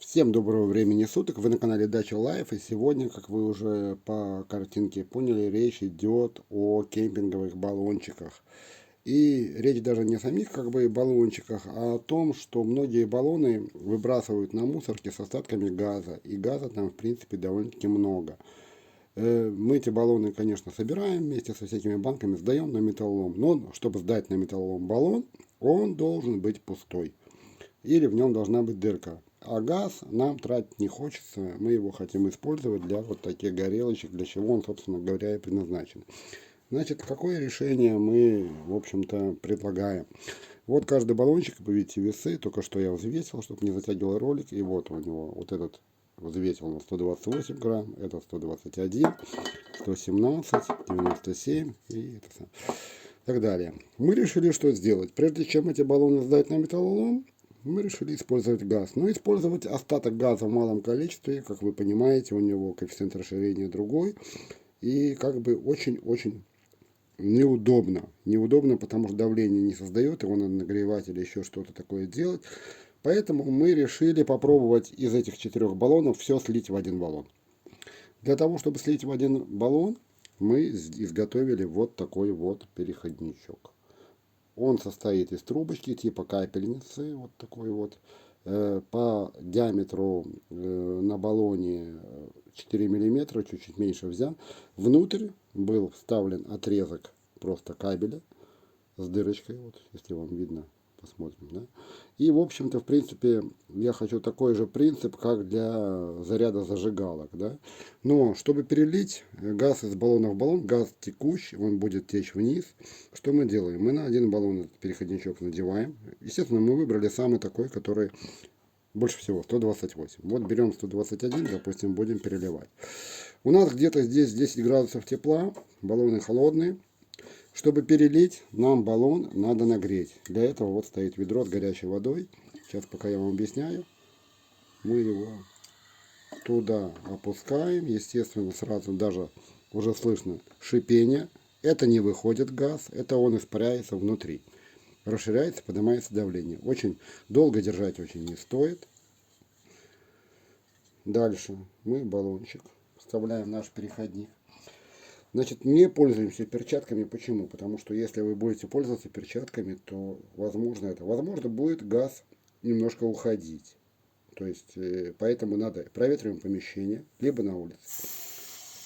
Всем доброго времени суток, вы на канале Дача Лайф, и сегодня, как вы уже по картинке поняли, речь идет о кемпинговых баллончиках. И речь даже не о самих баллончиках, а о том, что многие баллоны выбрасывают на мусорке с остатками газа, и газа там в принципе довольно-таки много. Мы эти баллоны, конечно, собираем вместе со всякими банками, сдаем на металлолом, но чтобы сдать на металлолом баллон, он должен быть пустой. Или в нем должна быть дырка. А газ нам тратить не хочется, мы его хотим использовать для вот таких горелочек, для чего он, собственно говоря, и предназначен. Значит, какое решение мы, в общем-то, предлагаем? Вот каждый баллончик, вы видите весы, только что я взвесил, чтобы не затягивал ролик, и вот у него, вот этот взвесил на 128 грамм, это 121, 117, 97 и это так далее. Мы решили, что сделать. Прежде чем эти баллоны сдать на металлолом, мы решили использовать газ. Но использовать остаток газа в малом количестве, как вы понимаете, у него коэффициент расширения другой. И как бы очень-очень неудобно. Неудобно, потому что давление не создает, его надо нагревать или еще что-то такое делать. Поэтому мы решили попробовать из этих 4 баллонов все слить в один баллон. Для того, чтобы слить в один баллон, мы изготовили вот такой вот переходничок. Он состоит из трубочки типа капельницы, вот такой вот, по диаметру на баллоне 4 миллиметра, чуть-чуть меньше взял. Внутрь был вставлен отрезок просто кабеля с дырочкой, вот, если вам видно, посмотрим, да. И, в общем-то, в принципе, я хочу такой же принцип, как для заряда зажигалок, да. Но, чтобы перелить газ из баллона в баллон, газ текущий, он будет течь вниз. Что мы делаем? Мы на один баллон этот переходничок надеваем. Естественно, мы выбрали самый такой, который больше всего, 128. Вот берем 121, допустим, будем переливать. У нас где-то здесь 10 градусов тепла, баллоны холодные. Чтобы перелить, нам баллон надо нагреть. Для этого вот стоит ведро с горячей водой. Сейчас, пока я вам объясняю, мы его туда опускаем. Естественно, сразу даже уже слышно шипение. Это не выходит газ, это он испаряется внутри. Расширяется, поднимается давление. Очень долго держать очень не стоит. Дальше мы баллончик вставляем в наш переходник. Значит, не пользуемся перчатками. Почему? Потому что если вы будете пользоваться перчатками, то возможно будет газ немножко уходить. То есть, поэтому надо проветриваем помещение, либо на улице.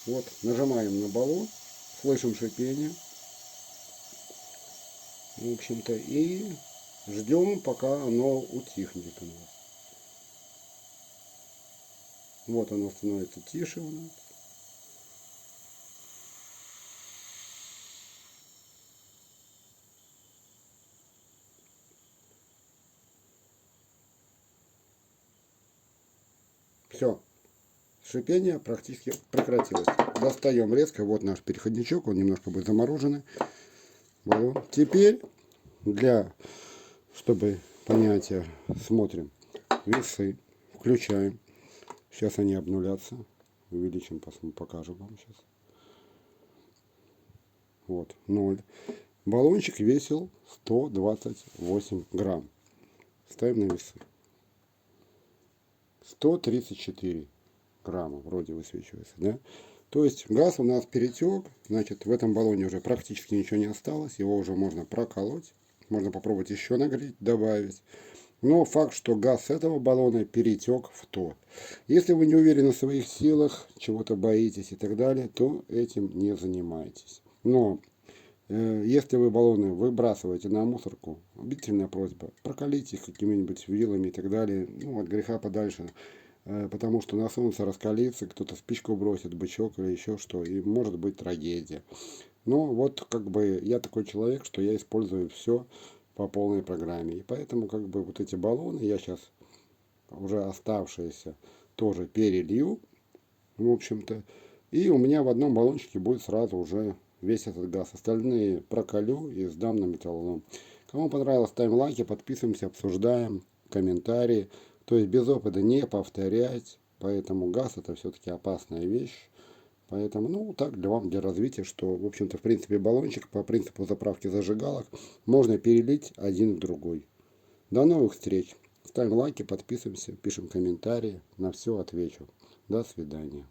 Вот, нажимаем на баллон, слышим шипение. В общем-то, и ждем, пока оно утихнет у нас. Вот оно становится тише у нас. Все, шипение практически прекратилось. Достаем резко, вот наш переходничок, он немножко будет замороженный. Баллон. Теперь, чтобы понятие, смотрим весы, включаем. Сейчас они обнулятся. Увеличим, покажу вам сейчас. Вот, 0. Баллончик весил 128 грамм. Ставим на весы. 134 грамма вроде высвечивается, да? То есть газ у нас перетек, значит, в этом баллоне уже практически ничего не осталось, его уже можно проколоть, можно попробовать еще нагреть, добавить. Но факт, что газ с этого баллона перетек в тот. Если вы не уверены в своих силах, чего-то боитесь и так далее, то этим не занимайтесь. Но если вы баллоны выбрасываете на мусорку, убедительная просьба, прокалите их какими-нибудь вилами и так далее, ну, от греха подальше. Потому что на солнце раскалится, кто-то спичку бросит, бычок или еще что, и может быть трагедия. Но вот как бы я такой человек, что я использую все по полной программе. И поэтому как бы вот эти баллоны я сейчас уже оставшиеся тоже перелью, в общем-то. И у меня в одном баллончике будет сразу уже весь этот газ. Остальные проколю и сдам на металлолом. Кому понравилось, ставим лайки, подписываемся, обсуждаем, комментарии. То есть без опыта не повторять. Поэтому газ это все-таки опасная вещь. Поэтому, ну, так для вам, для развития, что, в общем-то, в принципе, баллончик по принципу заправки зажигалок можно перелить один в другой. До новых встреч! Ставим лайки, подписываемся, пишем комментарии. На все отвечу. До свидания.